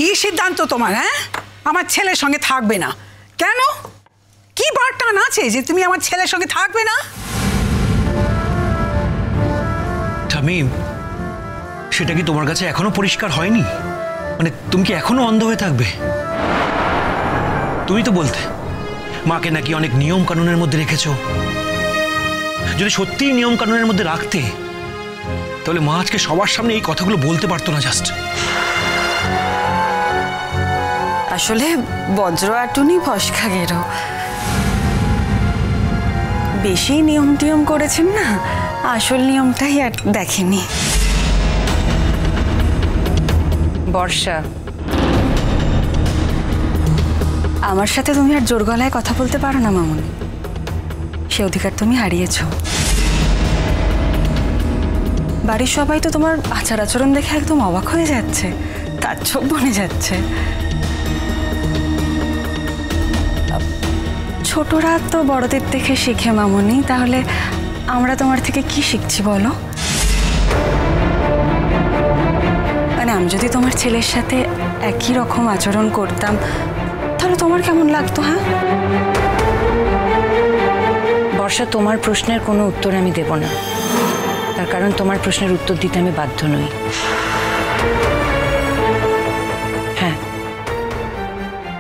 কি সিদ্ধান্ত তোমার? হ্যাঁ, আমার ছেলের সঙ্গে থাকবে না কেন? কি বারটান আছে যে তুমি আমার ছেলের সঙ্গে থাকবে না? তামিম, সেটা কি তোমার কাছে এখনো পরিষ্কার হয়নি? মানে তুমি কি এখনো অন্ধ হয়ে থাকবে? তুমি তো বলতে মাকে নাকি অনেক নিয়ম কানুনের মধ্যে রেখেছো। যদি সত্যিই নিয়ম কানুনের মধ্যে রাখতে তাহলে মা আজকে সবার সামনে এই কথাগুলো বলতে পারতো না। জাস্ট আসলে বজ্র আটুনি ফসকা গেরো, বেশি নিয়ম টিয়ম করেছেন না, আসল নিয়মটাই আর দেখেনি। বর্ষা, আমার সাথে তুমি আর জোর গলায় কথা বলতে পারো না মামুনি, সে অধিকার তুমি হারিয়েছো। বাড়ির সবাই তো তোমার আচার আচরণ দেখে একদম অবাক হয়ে যাচ্ছে, তার চোখ বনে যাচ্ছে। ছোটরা তো বড়দের দেখে শিখে মামুনি, তাহলে আমরা তোমার থেকে কি শিখছি বলো? মানে আমি যদি তোমার ছেলের সাথে একই রকম আচরণ করতাম তাহলে তোমার কেমন লাগতো? হ্যাঁ বর্ষা, তোমার প্রশ্নের কোনো উত্তর আমি দেব না, তার কারণ তোমার প্রশ্নের উত্তর দিতে আমি বাধ্য নই। হ্যাঁ,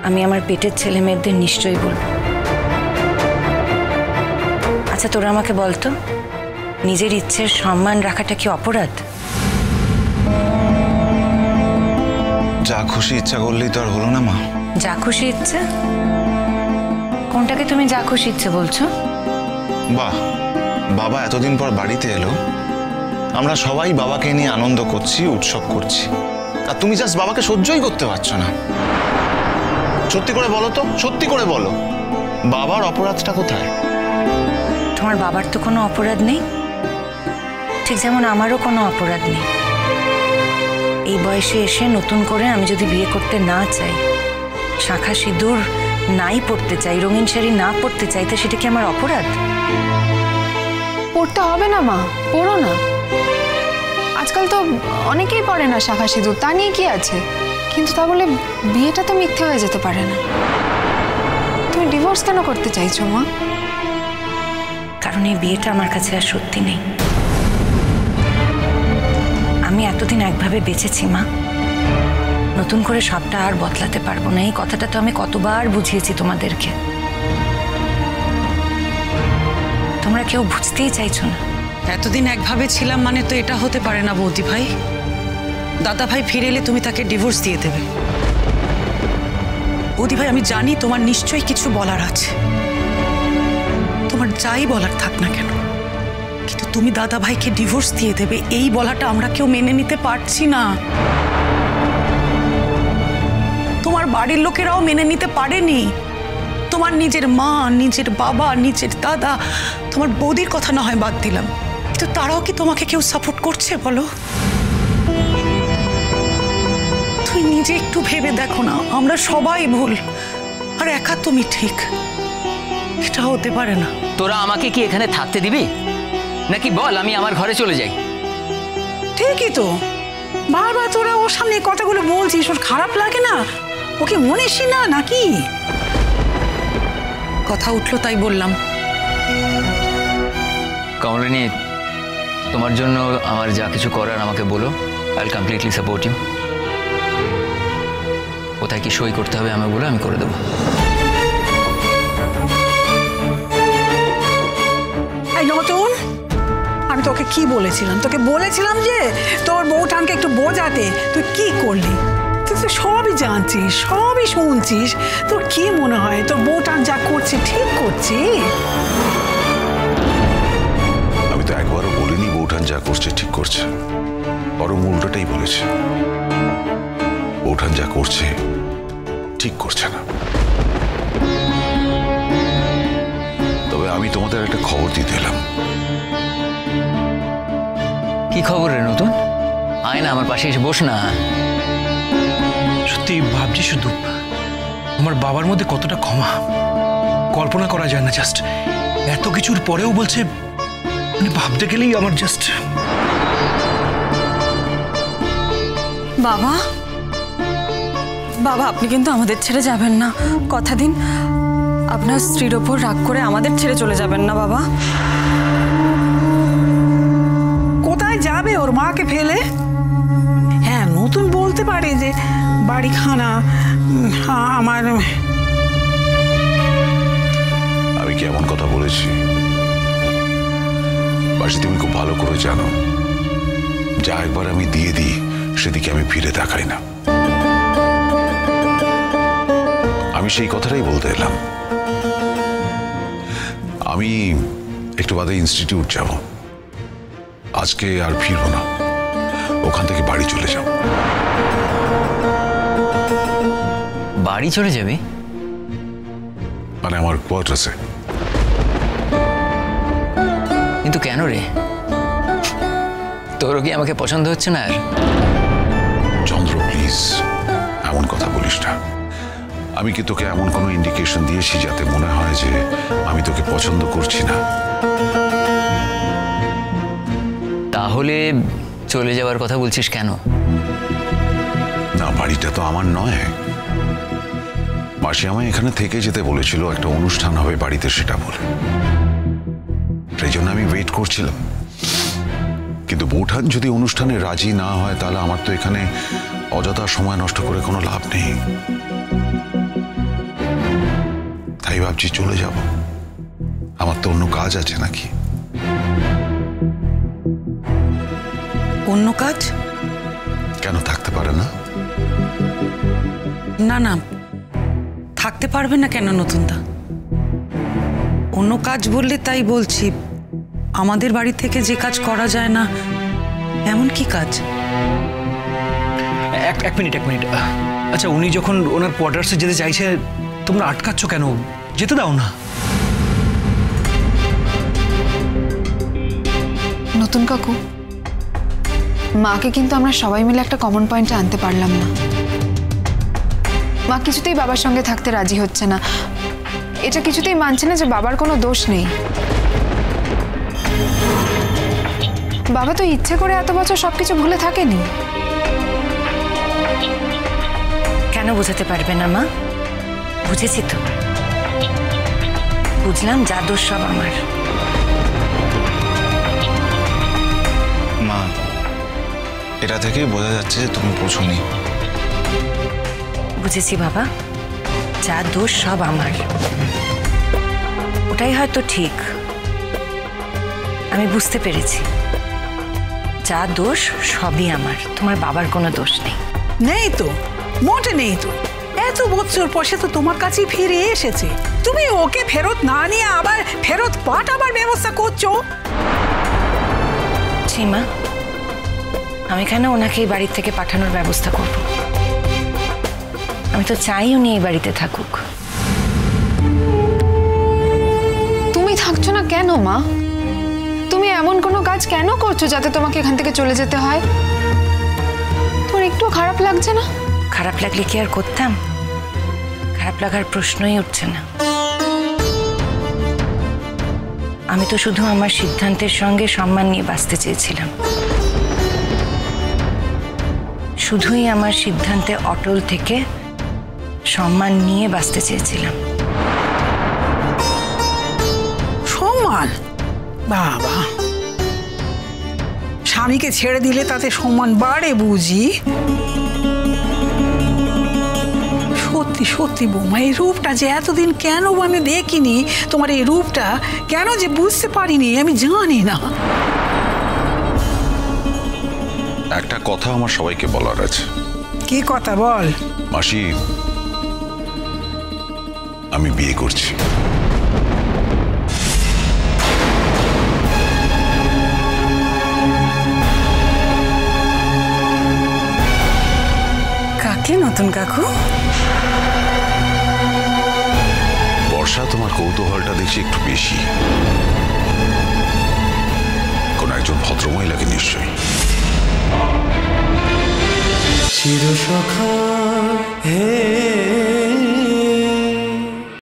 আমি আমার পেটের ছেলে মেয়েদের নিশ্চয়ই বলবো। আচ্ছা তোরা আমাকে বলতো, নিজের ইচ্ছের সম্মান রাখাটা কি অপরাধ? যা খুশি ইচ্ছা করলেই তো আর হলো না মা। যা খুশি ইচ্ছে? কোনটাকে তুমি যা খুশি ইচ্ছে বলছো? বাহ, বাবা এতদিন পর বাড়িতে এলো, আমরা সবাই বাবাকে নিয়ে আনন্দ করছি, উৎসব করছি, আর তুমি জাস্ট বাবাকে সহ্যই করতে পারছো না। সত্যি করে বলো তো, সত্যি করে বলো, বাবার অপরাধটা কোথায়? তোমার বাবার তো কোনো অপরাধ নেই, ঠিক যেমন আমারও কোনো অপরাধ নেই। এই বয়সে এসে নতুন করে আমি যদি বিয়ে করতে না চাই, শাঁখা সিঁদুর নাই পড়তে চাই, রঙিন শাড়ি না পড়তে চাই, তো সেটা কি আমার অপরাধ? পড়তে হবে না মা, পড়ো না। আজকাল তো অনেকেই পড়ে না শাঁখা সিঁদুর, তা নিয়ে কি আছে? কিন্তু তা বলে বিয়েটা তো মিথ্যে হয়ে যেতে পারে না। তুমি ডিভোর্স কেন করতে চাইছো মা? কারণ এই বিয়েটা আমার কাছে আর সত্যি নেই। আমি এতদিন একভাবে বেঁচেছি মা, নতুন করে সবটা আর বদলাতে পারবো না। এই কথাটা তো আমি কতবার বুঝিয়েছি তোমাদেরকে, তোমরা কেউ বুঝতেই চাইছো না। এতদিন একভাবে ছিলাম মানে তো এটা হতে পারে না বৌদি ভাই। দাদা ভাই ফিরে এলে তুমি তাকে ডিভোর্স দিয়ে দেবে। বৌদি ভাই, আমি জানি তোমার নিশ্চয়ই কিছু বলার আছে, তোমার যাই বলার থাক না কেন, কিন্তু তুমি দাদা ভাইকে ডিভোর্স দিয়ে দেবে এই বলাটা আমরা কেউ মেনে নিতে পারছি না। তোমার বাড়ির লোকেরাও মেনে নিতে পারেনি। তোমার নিজের মা, নিজের বাবা, নিজের দাদা, তোমার বৌদির কথা না হয় বাদ দিলাম, কিন্তু তারাও কি তোমাকে কেউ সাপোর্ট করছে বলো? তুই নিজে একটু ভেবে দেখো না, আমরা সবাই ভুল আর একা তুমি ঠিক, এটা হতে পারে না। তোরা আমাকে কি এখানে থাকতে দিবি নাকি বল আমি আমার ঘরে চলে যাই? ঠিকই তো, বারবার তোরা ওর সামনে এই কথাগুলো বলছিস, ওর খারাপ লাগে না? ওকে মনেছি না নাকি? কথা উঠলো তাই বললাম। কমলিনী, তোমার জন্য আমার যা কিছু করার আমাকে বলো, I will completely support you. কোথায় কি সই করতে হবে আমি বলে আমি করে দেবো। এই নতুন, আমি তোকে কি বলেছিলাম? তোকে বলেছিলাম যে তোর বউঠানকে একটু বোঝাতে, তুই কি করলি? তুই তো সবই জানছিস, সবই শুনছিস, তোর কি মনে হয় তোর বউঠান যা করছে ঠিক করছে? আমি তো একবারও বলিনি বউঠান যা করছে ঠিক করছে, বরং উল্টোটাই বলেছে, বউঠান যা করছে ঠিক করছে না। তবে আমি তোমাদের একটা খবর দিতে এলাম। কি খবর রে নতুন? আয় না আমার পাশে এসে বস না। সত্যি ভাবছি শুধু আমার বাবার মধ্যে কতটা ক্ষমা, কল্পনা করা যায় না। জাস্ট এত কিছুর পরেও বলছে, মানে ভাবতে গেলেই আমার জাস্ট। বাবা, বাবা আপনি কিন্তু আমাদের ছেড়ে যাবেন না, কথা দিন আপনার স্ত্রীর ওপর রাগ করে আমাদের ছেড়ে চলে যাবেন না বাবা। কোথায় যাবে ওর মাকে ফেলে? হ্যাঁ, নতুন বলতে পারে যে বাড়িখানা আমার। আমি কি এমন কথা বলেছি? বাসি তুমি খুব ভালো করে জানো, যা একবার আমি দিয়ে দিই সেদিকে আমি ফিরে তাকাই না। আমি সেই কথাটাই বলতে এলাম। আমি একটু বাদে ইনস্টিটিউট যাব, আজকে আর ফিরবো না, ওখান থেকে বাড়ি চলে যাব। বাড়ি চলে যাবে? মানে আমার কোয়ার্টার্সে। কিন্তু কেন রে? তোর কি আমাকে পছন্দ হচ্ছে না আর? চন্দ্র প্লিজ এমন কথা বলিস না। আমি কি তোকে এমন কোনো ইন্ডিকেশন দিয়েছি যাতে মনে হয় যে আমি তোকে পছন্দ করছি না? তাহলে চলে যাওয়ার কথা বলছিস কেন? না, বাড়িটা তো আমার নয়। মাসি আমায় এখানে থেকে যেতে বলেছিল, একটা অনুষ্ঠান হবে বাড়িতে সেটা বলে। সেই জন্য আমি ওয়েট করছিলাম। কিন্তু বৌঠান যদি অনুষ্ঠানে রাজি না হয় তাহলে আমার তো এখানে অযথা সময় নষ্ট করে কোনো লাভ নেই। তাই ভাবছি চলে যাব। আমার তো অন্য কাজ আছে নাকি? অন্য কাজ? কেন থাকতে পারে না? না না, থাকতে পারবে না কেন নতুনদা? অন্য কাজ বললে তাই বলছি, আমাদের বাড়ি থেকে যে কাজ করা যায় না এমন কি কাজ? এক মিনিট। আচ্ছা, উনি যখন ওনার কোয়ার্টার্সে যেতে চাইছে তোমরা আটকাচ্ছ কেন? যেতে দাও না। নতুন কাকু, মাকে কিন্তু আমরা সবাই মিলে একটা কমন পয়েন্টে আনতে পারলাম না। মা কিছুতেই বাবার সঙ্গে থাকতে রাজি হচ্ছে না, এটা কিছুতেই মানছে না যে বাবার কোনো দোষ নেই। বাবা তো ইচ্ছে করে এত বছর সবকিছু ভুলে থাকেনি। কেন বোঝাতে পারবে না মা? বুঝেছি তো, বুঝলাম যা দোষ সব আমার। মা, এটা থেকেই বোঝা যাচ্ছে যে তুমি বোঝোনি। বুঝেছি বাবা, যা দোষ সব আমার। ওটাই হয়তো ঠিক, আমি বুঝতে পেরেছি। যা দোষ সবই আমার, তোমার বাবার কোনো দোষ নেই। নেই তো, মোটে নেই তো। এত বছর পর সে তো তোমার কাছেই ফিরে এসেছে, তুমি ওকে ফেরত না নিয়ে আবার ফেরত পাঠাবার ব্যবস্থা করছো। সীমা, আমি কেন ওনাকে এই বাড়ির থেকে পাঠানোর ব্যবস্থা করব? আমি তো চাই উনি এই বাড়িতে থাকুক। তুমি থাকছো না কেন মা? তুমি এমন কোনো কাজ কেন করছো যাতে তোমাকে এখান থেকে চলে যেতে হয়? তোর একটু খারাপ লাগছে না? খারাপ লাগলে কি আর করতাম? খারাপ লাগার প্রশ্নই উঠছে না। আমি তো শুধু আমার সিদ্ধান্তের সঙ্গে সম্মান নিয়ে বাঁচতে চেয়েছিলাম। শুধুই আমার সিদ্ধান্তে অটল থেকে সম্মান নিয়ে বাঁচতে চেয়েছিলাম। সম্মান? বাবা, স্বামীকে ছেড়ে দিলে তাতে সম্মান বাড়ে বুঝি? সত্যি সত্যি বৌমা, এই রূপটা যে এতদিন কেন আমি দেখিনি, তোমার এই রূপটা কেন যে বুঝতে পারিনি আমি জানি না। একটা কথা আমার সবাইকে বলার আছে। কি কথা বল? মাসি, আমি বিয়ে করছি। কাকে নতুন কাকু? বর্ষা, তোমার কৌতূহলটা দেখছি একটু বেশি। কোন একজন ভদ্রমহিলাকে নিশ্চয়ই। চিরসখা হে